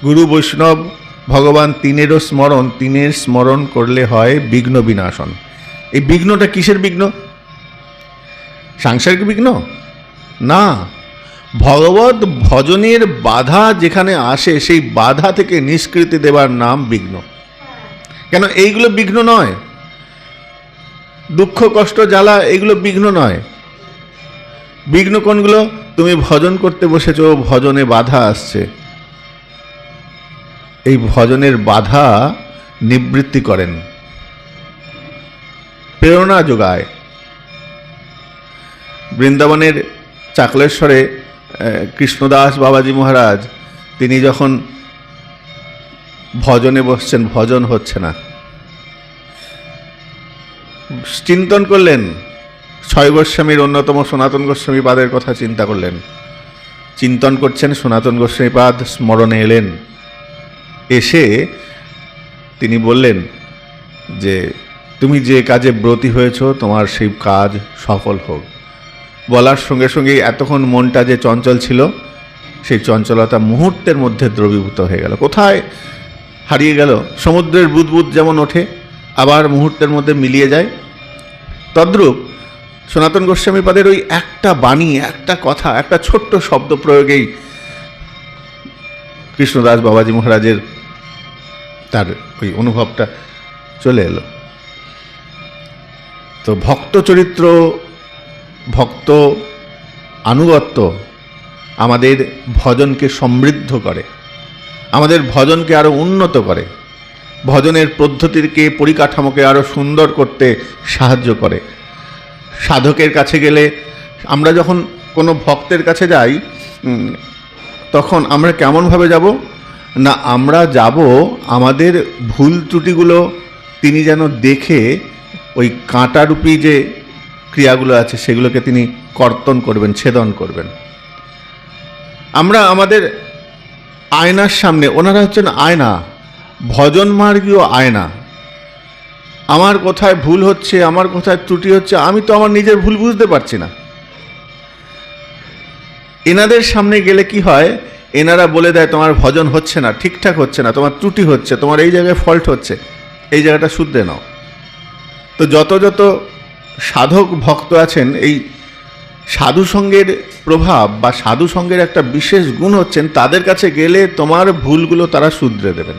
গুরু বৈষ্ণব ভগবান তিনেরও স্মরণ, তিনের স্মরণ করলে হয় বিঘ্ন বিনাশন। এই বিঘ্নটা কিসের বিঘ্ন? সাংসারিক বিঘ্ন না, ভগবত ভজনের বাধা যেখানে আসে সেই বাধা থেকে নিষ্কৃতি দেবার নাম বিঘ্ন। কেন এইগুলো বিঘ্ন নয়, দুঃখ কষ্ট জ্বালা এগুলো বিঘ্ন নয়। বিঘ্ন কোনগুলো? তুমি ভজন করতে বসেছ, ভজনে বাধা আসছে, এই ভজনের বাধা নিবৃত্তি করেন, প্রেরণা যোগায়। বৃন্দাবনের চাকলেশ্বরে কৃষ্ণদাস বাবাজি মহারাজ তিনি যখন ভজনে বসছেন, ভজন হচ্ছে না, চিন্তন করলেন, ছয় গোস্বামীর অন্যতম সনাতন গোস্বামী পাদের কথা চিন্তা করলেন। চিন্তন করছেন, সনাতন গোস্বামী পাদ স্মরণে এলেন। এসে তিনি বললেন যে তুমি যে কাজে ব্রতী হয়েছ তোমার সেই কাজ সফল হোক। বলার সঙ্গে সঙ্গেই এতক্ষণ মনটা যে চঞ্চল ছিল সেই চঞ্চলতা মুহূর্তের মধ্যে দ্রবীভূত হয়ে গেল। কোথায় হারিয়ে গেল? সমুদ্রের বুদবুদ যেমন ওঠে আবার মুহূর্তের মধ্যে মিলিয়ে যায়, তদ্রূপ সনাতন গোস্বামী পাদের ওই একটা বাণী, একটা কথা, একটা ছোট্ট শব্দ প্রয়োগেই কৃষ্ণদাস বাবাজি মহারাজের তার ওই অনুভবটা চলে এলো। তো ভক্ত চরিত্র, ভক্ত আনুগত্য আমাদের ভজনকে সমৃদ্ধ করে, আমাদের ভজনকে আরও উন্নত করে, ভজনের পদ্ধতিকে, পরিকাঠামোকে আরও সুন্দর করতে সাহায্য করে। সাধকের কাছে গেলে, আমরা যখন কোনো ভক্তের কাছে যাই তখন আমরা কেমনভাবে যাব না, আমরা যাব আমাদের ভুল ত্রুটিগুলো তিনি যেন দেখে ওই কাঁটারূপী যে ক্রিয়াগুলো আছে সেগুলোকে তিনি কর্তন করবেন, ছেদন করবেন। আমরা আমাদের আয়নার সামনে, ওনারা হচ্ছেন আয়না, ভজন মার্গীয় আয়না। আমার কোথায় ভুল হচ্ছে, আমার কোথায় ত্রুটি হচ্ছে, আমি তো আমার নিজের ভুল বুঝতে পারছি না। এনাদের সামনে গেলে কি হয়, এনারা বলে দেয় তোমার ভজন হচ্ছে না, ঠিকঠাক হচ্ছে না, তোমার ত্রুটি হচ্ছে, তোমার এই জায়গায় ফল্ট হচ্ছে, এই জায়গাটা শুদ্ধে নাও। তো যত যত সাধক ভক্ত আছেন, এই সাধু সঙ্গের প্রভাব বা সাধু সঙ্গের একটা বিশেষ গুণ হচ্ছেন তাদের কাছে গেলে তোমার ভুলগুলো তারা শুধরে দেবেন।